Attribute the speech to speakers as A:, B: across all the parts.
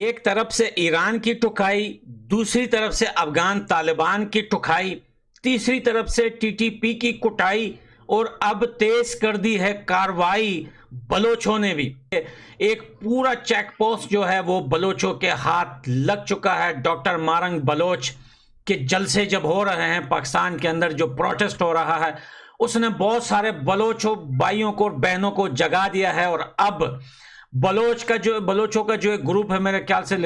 A: एक तरफ से ईरान की टुकाई, दूसरी तरफ से अफगान तालिबान की टुकाई, तीसरी तरफ से टीटीपी की कुटाई और अब तेज कर दी है कार्रवाई बलोचों ने भी। एक पूरा चेक पोस्ट जो है वो बलोचों के हाथ लग चुका है। डॉक्टर मारंग बलोच के जलसे जब हो रहे हैं पाकिस्तान के अंदर, जो प्रोटेस्ट हो रहा है, उसने बहुत सारे बलोचों भाइयों को और बहनों को जगा दिया है। और अब बलोचों का जो एक ग्रुप है, मेरे ख्याल से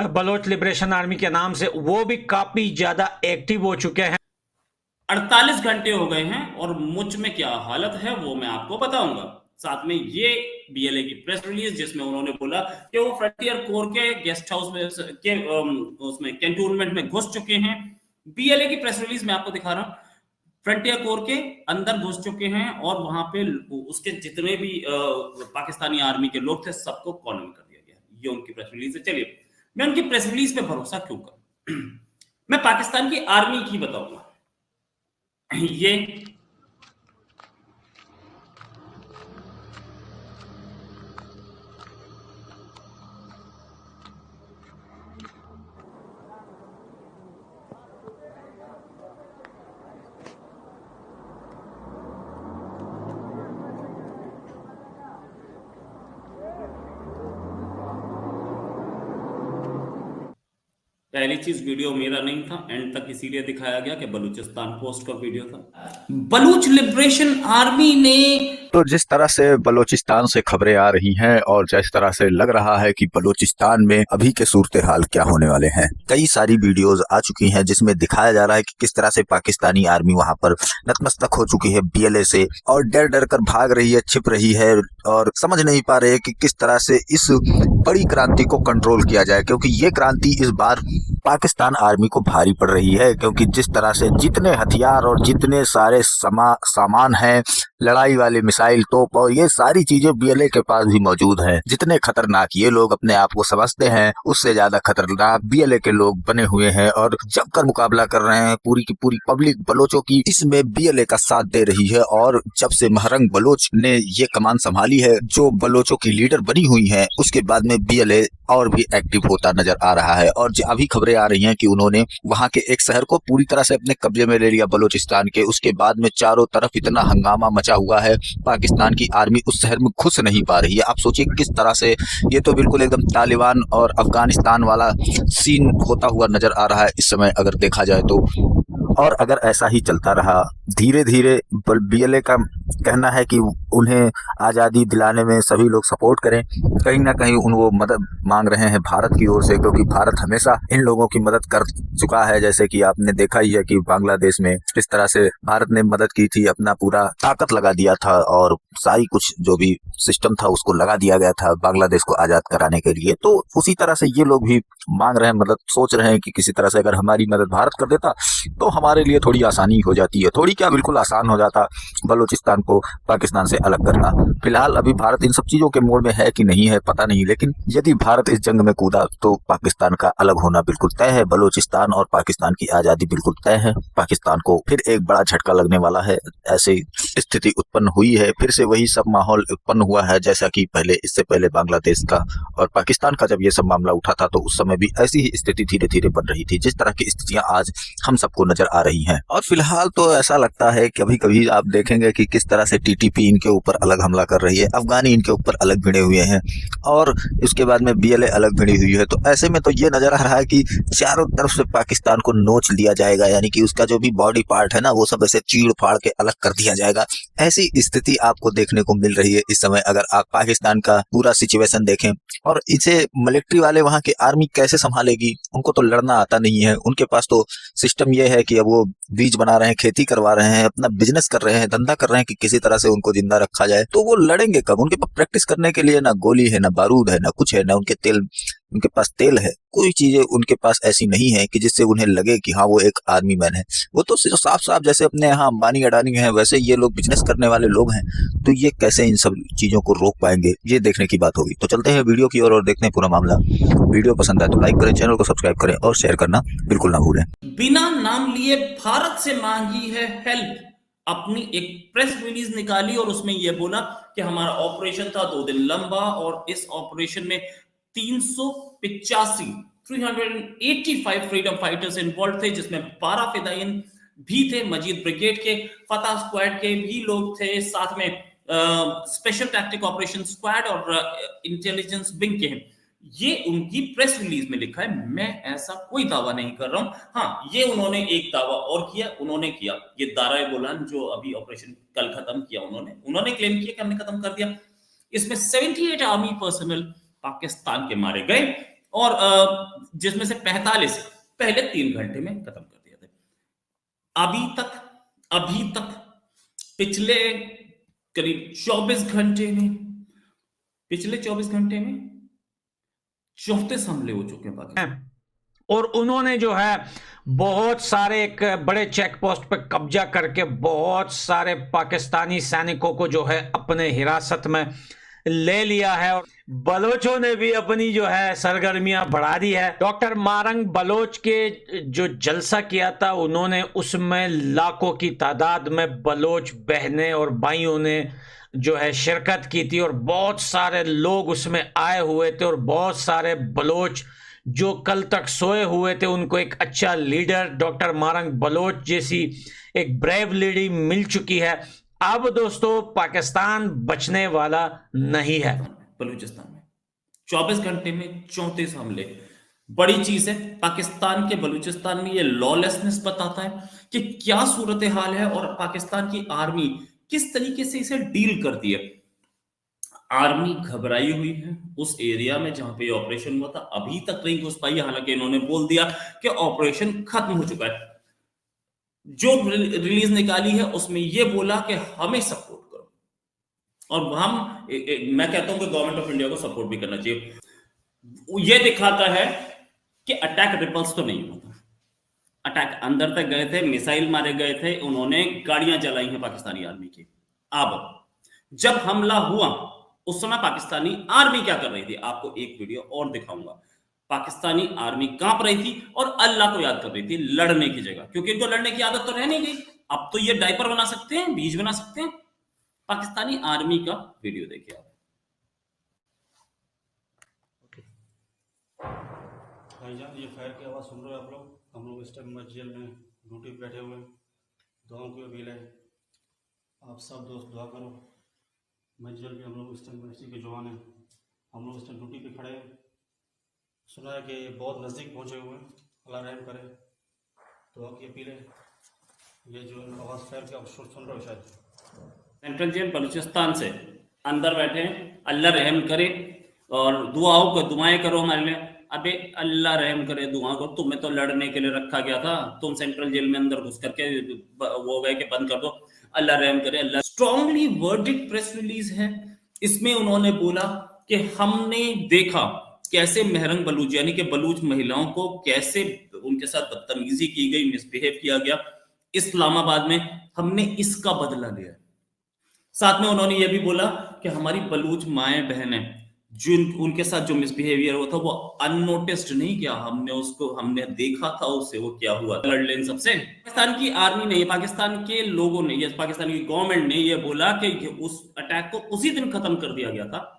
A: बलोच लिबरेशन आर्मी के नाम से, वो भी काफी ज्यादा एक्टिव हो चुके हैं।
B: 48 घंटे हो गए हैं और मुझ में क्या हालत है वो मैं आपको बताऊंगा। साथ में ये बीएलए की प्रेस रिलीज जिसमें उन्होंने बोला कि वो फ्रंटियर कोर के गेस्ट हाउस में उसमें कैंटोनमेंट में घुस चुके हैं। बीएलए की प्रेस रिलीज मैं आपको दिखा रहा हूं। फ्रंटियर कोर के अंदर घुस चुके हैं और वहां पे उसके जितने भी पाकिस्तानी आर्मी के लोग थे सबको कॉर्नर कर दिया गया। ये उनकी प्रेस रिलीज है। चलिए मैं उनकी प्रेस रिलीज पे भरोसा क्यों करूं। मैं पाकिस्तान की आर्मी की बताऊंगा। ये पहली चीज, वीडियो मेरा नहीं था, एंड तक इसीलिए दिखाया गया कि बलूचिस्तान पोस्ट का वीडियो था। बलूच लिबरेशन आर्मी ने
C: तो जिस तरह से बलूचिस्तान से खबरें आ रही हैं और जिस तरह से लग रहा है कि बलूचिस्तान में अभी के सूरत हाल क्या होने वाले हैं, कई सारी वीडियोस आ चुकी हैं जिसमें दिखाया जा रहा है कि किस तरह से पाकिस्तानी आर्मी वहां पर नतमस्तक हो चुकी है बीएलए से और डर डर कर भाग रही है, छिप रही है और समझ नहीं पा रहे कि किस तरह से इस बड़ी क्रांति को कंट्रोल किया जाए, क्योंकि ये क्रांति इस बार पाकिस्तान आर्मी को भारी पड़ रही है। क्योंकि जिस तरह से जितने हथियार और जितने सारे सामान हैं, लड़ाई वाले मिसाइल, तोप और ये सारी चीजें बीएलए के पास भी मौजूद हैं। जितने खतरनाक ये लोग अपने आप को समझते हैं, उससे ज्यादा खतरनाक बीएलए के लोग बने हुए हैं और जमकर मुकाबला कर रहे हैं। पूरी की पूरी पब्लिक बलोचों की इसमें बीएलए का साथ दे रही है। और जब से महरंग बलोच ने ये कमान संभाली है, जो बलोचों की लीडर बनी हुई है, उसके बाद में बीएलए और भी एक्टिव होता नजर आ रहा है। और अभी खबरें आ रही हैं कि उन्होंने वहां के एक शहर को पूरी तरह से अपने कब्जे में ले लिया बलूचिस्तान के। उसके बाद में चारों तरफ इतना हंगामा मचा हुआ है, पाकिस्तान की आर्मी उस शहर में घुस नहीं पा रही है। आप सोचिए किस तरह से, ये तो बिल्कुल एकदम तालिबान और अफगानिस्तान वाला सीन होता हुआ नजर आ रहा है इस समय अगर देखा जाए तो। और अगर ऐसा ही चलता रहा, धीरे धीरे बीएलए का कहना है कि उन्हें आज़ादी दिलाने में सभी लोग सपोर्ट करें। कहीं ना कहीं वो मदद मांग रहे हैं भारत की ओर से, क्योंकि भारत हमेशा इन लोगों की मदद कर चुका है। जैसे कि आपने देखा ही है कि बांग्लादेश में किस तरह से भारत ने मदद की थी, अपना पूरा ताकत लगा दिया था और सारी कुछ जो भी सिस्टम था उसको लगा दिया गया था बांग्लादेश को आजाद कराने के लिए। तो उसी तरह से ये लोग भी मांग रहे हैं मदद, सोच रहे हैं कि किसी तरह से अगर हमारी मदद भारत कर देता तो हमारे लिए थोड़ी आसानी हो जाती है, थोड़ी क्या बिल्कुल आसान हो जाता बलूचिस्तान को पाकिस्तान से अलग करना। फिलहाल अभी भारत इन सब चीजों के मोड़ में है कि नहीं है पता नहीं, लेकिन यदि भारत इस जंग में कूदा तो पाकिस्तान का अलग होना बिल्कुल तय है। बलूचिस्तान और पाकिस्तान की आजादी बिल्कुल तय है। पाकिस्तान को फिर एक बड़ा झटका लगने वाला है। ऐसी स्थिति उत्पन्न हुई है, फिर से वही सब माहौल उत्पन्न हुआ है जैसा कि पहले, इससे पहले बांग्लादेश का और पाकिस्तान का जब ये सब मामला उठा था तो उस समय भी ऐसी ही स्थिति धीरे धीरे बन रही थी, जिस तरह की स्थितियां आज हम सबको नजर आ रही हैं। और फिलहाल तो ऐसा लगता है कभी कभी आप देखेंगे कि किस तरह से टीटीपी इनके ऊपर अलग हमला कर रही है, अफगानी इनके ऊपर अलग भिड़े हुए हैं और उसके बाद में बीएलए अलग भिड़ी हुई है। तो ऐसे में तो ये नजर आ रहा है कि चारों तरफ से पाकिस्तान को नोच लिया जाएगा, यानी कि उसका जो भी बॉडी पार्ट है ना वो सब ऐसे चीड़ फाड़ के अलग कर दिया जाएगा। ऐसी स्थिति आपको देखने को मिल रही है इस समय अगर आप पाकिस्तान का पूरा सिचुएशन देखें। और इसे मिलिट्री वाले वहां की आर्मी कैसे संभालेगी, उनको तो लड़ना आता नहीं है। उनके पास तो सिस्टम ये है कि अब वो बीज बना रहे हैं, खेती करवा रहे हैं, अपना बिजनेस कर रहे हैं, धंधा कर रहे हैं कि किसी तरह से उनको जिंदा रखा जाए। तो वो लड़ेंगे कब? उनके पास प्रैक्टिस करने के लिए ना गोली है, ना बारूद है, ना कुछ है, ना उनके पास तेल है। कोई चीजें उनके पास ऐसी नहीं है कि जिससे उन्हें लगे कि हाँ वो एक आर्मी मैन है। वो तो सिर्फ साफ साफ जैसे अपने यहाँ अंबानी अडानी है वैसे ये लोग बिजनेस करने वाले लोग हैं। तो ये कैसे इन सब चीजों को रोक पाएंगे, ये देखने की बात होगी। तो चलते हैं वीडियो की ओर और देखते हैं पूरा मामला। वीडियो पसंद आए तो लाइक करें, चैनल को सब्सक्राइब करें और शेयर करना बिल्कुल ना भूलें।
B: बिना नाम लिए भारत से मांगी है हेल्प। अपनी एक प्रेस रिलीज निकाली और उसमें यह बोला कि हमारा ऑपरेशन था 2 दिन लंबा और इस ऑपरेशन में 385 फ्रीडम फाइटर्स इन्वॉल्व थे, जिसमें 12 फिदायीन भी थे, मजीद ब्रिगेड के, फतह स्क्वाड के भी लोग थे, साथ में स्पेशल टैक्टिक ऑपरेशन स्क्वाड और इंटेलिजेंस विंग के हैं। ये उनकी प्रेस रिलीज में लिखा है, मैं ऐसा कोई दावा नहीं कर रहा हूं। हाँ, ये उन्होंने एक दावा और किया, उन्होंने किया ये दारा गोलान जो अभी ऑपरेशन कल खत्म किया, उन्होंने क्लेम किया कि हमने खत्म कर दिया। इसमें 78 आर्मी पर्सनल पाकिस्तान के मारे गए और जिसमें से 45 पहले 3 घंटे में खत्म कर दिया था। अभी तक पिछले करीब 24 घंटे में 34 हमले हो चुके हैं पाकिस्तान।
A: और उन्होंने जो है बहुत सारे एक बड़े चेक पोस्ट पर कब्जा करके बहुत सारे पाकिस्तानी सैनिकों को जो है अपने हिरासत में ले लिया है और बलोचों ने भी अपनी जो है सरगर्मियां बढ़ा दी है। डॉक्टर मारंग बलोच के जो जलसा किया था, उन्होंने उसमें लाखों की तादाद में बलोच बहनें और भाइयों ने जो है शिरकत की थी और बहुत सारे लोग उसमें आए हुए थे और बहुत सारे बलोच जो कल तक सोए हुए थे उनको एक अच्छा लीडर डॉक्टर मारंग बलोच जैसी एक ब्रेव लेडी मिल चुकी है। अब दोस्तों पाकिस्तान बचने वाला नहीं है।
B: बलूचिस्तान में 24 घंटे में 34 हमले बड़ी चीज है। पाकिस्तान के बलूचिस्तान में ये लॉलेसनेस बताता है कि क्या सूरत हाल है और पाकिस्तान की आर्मी किस तरीके से इसे डील करती है। आर्मी घबराई हुई है उस एरिया में जहां पे ऑपरेशन हुआ था, अभी तक नहीं घुस पाई, हालांकि इन्होंने बोल दिया कि ऑपरेशन खत्म हो चुका है। जो रिलीज निकाली है उसमें यह बोला कि हमें सपोर्ट करो, और मैं कहता हूं कि गवर्नमेंट ऑफ इंडिया को सपोर्ट भी करना चाहिए। यह दिखाता है कि अटैक रिपल्स तो नहीं होता, अटैक अंदर तक गए थे, मिसाइल मारे गए थे, उन्होंने गाड़ियां जलाई हैं पाकिस्तानी आर्मी की। अब जब हमला हुआ उस समय पाकिस्तानी आर्मी क्या कर रही थी, आपको एक वीडियो और दिखाऊंगा। पाकिस्तानी आर्मी कांप रही थी और अल्लाह को याद कर रही थी लड़ने की जगह, क्योंकि इनको लड़ने की आदत तो रह नहीं गई। अब तो ये डायपर बना सकते हैं, बीज बना सकते हैं। पाकिस्तानी आर्मी का वीडियो देखिए आप।
D: भाईजान, ये फायर की आवाज़ सुन रहे हो आप लोग? हम लोग इस टाइम जेल में ड्यूटी पे बैठे हुए हैं, दुआओं की अपील है, आप सब दोस्त दुआ करो। जेल भी हम लोग इस टाइम इसी के जवान हैं, हम लोग इस टाइम ड्यूटी पे खड़े हैं। सुना है कि बहुत नज़दीक पहुंचे हुए हैं, अल्लाह रहम करे, दुआ की अपील है। ये जो आवाज़ फायर की आप सुन रहे हो शायद
B: सेंट्रल जेल बलूचिस्तान से अंदर बैठे हैं, अल्लाह रहम करे और दुआओं को दुआएं करो हमारे लिए। अबे अल्लाह रहम करे, दुआ को, तुम्हें तो लड़ने के लिए रखा गया था, तुम सेंट्रल जेल में अंदर घुस करके वो गए कि बंद कर दो, अल्लाह रहम करे। अल्लाह स्ट्रांगली वर्डिड प्रेस रिलीज है, इसमें उन्होंने बोला कि हमने देखा कैसे महरंग बलूच यानी कि बलूच महिलाओं को कैसे उनके साथ बदतमीजी की गई, मिसबिहेव किया गया इस्लामाबाद में, हमने इसका बदला लिया। साथ में उन्होंने ये भी बोला कि हमारी बलूच माएं बहनें जिन उनके साथ जो मिसबिहेवियर हुआ था वो अननोटिस्ड नहीं किया, हमने देखा था उसे, वो क्या हुआ, लड़ लें सबसे। पाकिस्तान की आर्मी ने, पाकिस्तान के लोगों ने, ये पाकिस्तान की गवर्नमेंट ने ये बोला कि उस अटैक को उसी दिन खत्म कर दिया गया था।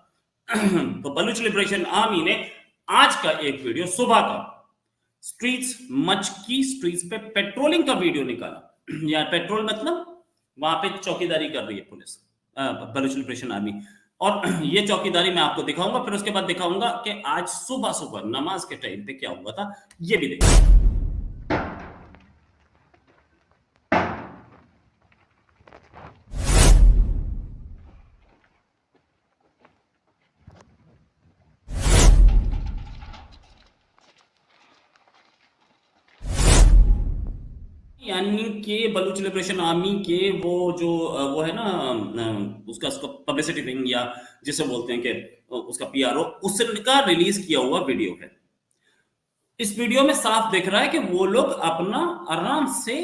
B: तो बलूच लिबरेशन आर्मी ने आज का एक वीडियो सुबह का स्ट्रीट्स पे पेट्रोलिंग का वीडियो निकाला। यार पेट्रोल मतलब वहां पे चौकीदारी कर रही है पुलिस, बलूच लिबरेशन आर्मी, और ये चौकीदारी मैं आपको दिखाऊंगा, फिर उसके बाद दिखाऊंगा कि आज सुबह सुबह नमाज के टाइम पे क्या हुआ था, ये भी देखिए। यानी कि बलूच लिबरेशन आर्मी के वो है ना, उसका पब्लिसिटी विंग या जिसे बोलते हैं कि उसका पीआरओ, उसका रिलीज किया हुआ वीडियो है। इस वीडियो में साफ दिख रहा है कि वो लोग अपना आराम से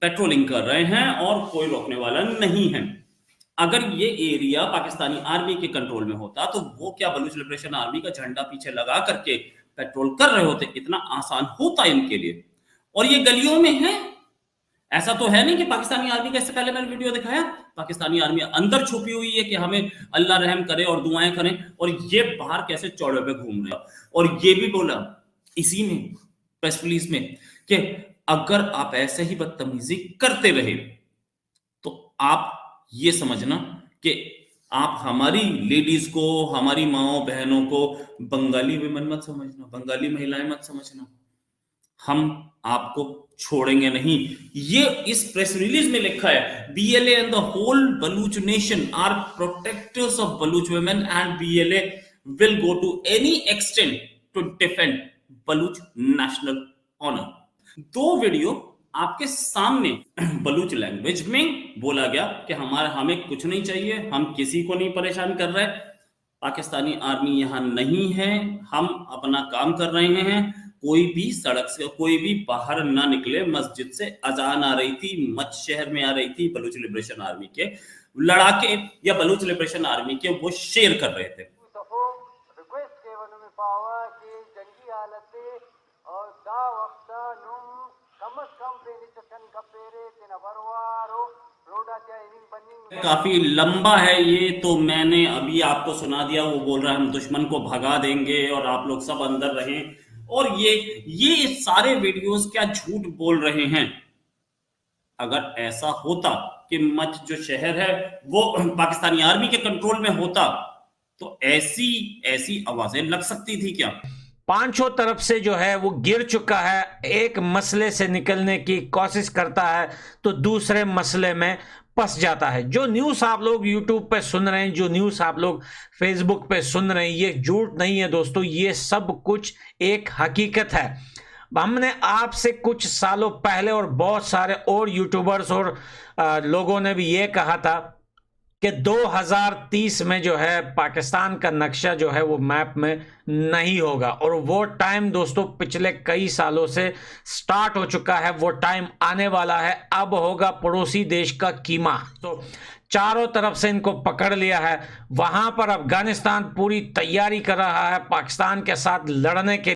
B: पेट्रोलिंग कर रहे हैं और कोई रोकने वाला नहीं है। अगर ये एरिया पाकिस्तानी आर्मी के कंट्रोल में होता तो वो क्या बलूच लिबरेशन आर्मी का झंडा पीछे लगा करके पेट्रोल कर रहे होते? इतना आसान होता इनके लिए। और ये गलियों में है, ऐसा तो है नहीं कि पाकिस्तानी आर्मी का, इससे पहले मैंने वीडियो दिखाया, पाकिस्तानी आर्मी अंदर छुपी हुई है कि हमें अल्लाह रहम करे और दुआएं करें, और ये बाहर कैसे चौड़े पे घूम रहे हैं। और ये भी बोला इसी में प्रेस रिलीज में कि अगर आप ऐसे ही बदतमीजी करते रहे तो आप ये समझना कि आप हमारी लेडीज को, हमारी माओ बहनों को बंगाली विमेन मत समझना, बंगाली महिलाएं मत समझना, हम आपको छोड़ेंगे नहीं। ये इस प्रेस रिलीज में लिखा है, BLA and the whole Baloch nation are protectors of Baloch women and BLA will go to any extent to defend Baloch national honour. दो वीडियो आपके सामने बलूच लैंग्वेज में बोला गया कि हमें कुछ नहीं चाहिए, हम किसी को नहीं परेशान कर रहे, पाकिस्तानी आर्मी यहां नहीं है, हम अपना काम कर रहे हैं, कोई भी सड़क से, कोई भी बाहर ना निकले। मस्जिद से अजान आ रही थी, मच शहर में आ रही थी, बलूच लिबरेशन आर्मी के लड़ाके या बलूच लिबरेशन आर्मी के वो शेयर कर रहे थे। काफी लंबा है ये, तो मैंने अभी आपको सुना दिया। वो बोल रहा है हम दुश्मन को भगा देंगे और आप लोग सब अंदर रहें, और ये सारे वीडियोस क्या झूठ बोल रहे हैं। अगर ऐसा होता कि मच जो शहर है वो पाकिस्तानी आर्मी के कंट्रोल में होता तो ऐसी आवाजें लग सकती थी क्या?
A: पांचों तरफ से जो है वो गिर चुका है, एक मसले से निकलने की कोशिश करता है तो दूसरे मसले में फंस जाता है। जो न्यूज़ आप लोग यूट्यूब पे सुन रहे हैं, जो न्यूज़ आप लोग फेसबुक पे सुन रहे हैं, ये झूठ नहीं है दोस्तों, ये सब कुछ एक हकीकत है। हमने आपसे कुछ सालों पहले और बहुत सारे और यूट्यूबर्स और लोगों ने भी ये कहा था कि 2030 में जो है पाकिस्तान का नक्शा जो है वो मैप में नहीं होगा, और वो टाइम दोस्तों पिछले कई सालों से स्टार्ट हो चुका है, वो टाइम आने वाला है। अब होगा पड़ोसी देश का कीमा। तो चारों तरफ से इनको पकड़ लिया है। वहां पर अफगानिस्तान पूरी तैयारी कर रहा है पाकिस्तान के साथ लड़ने के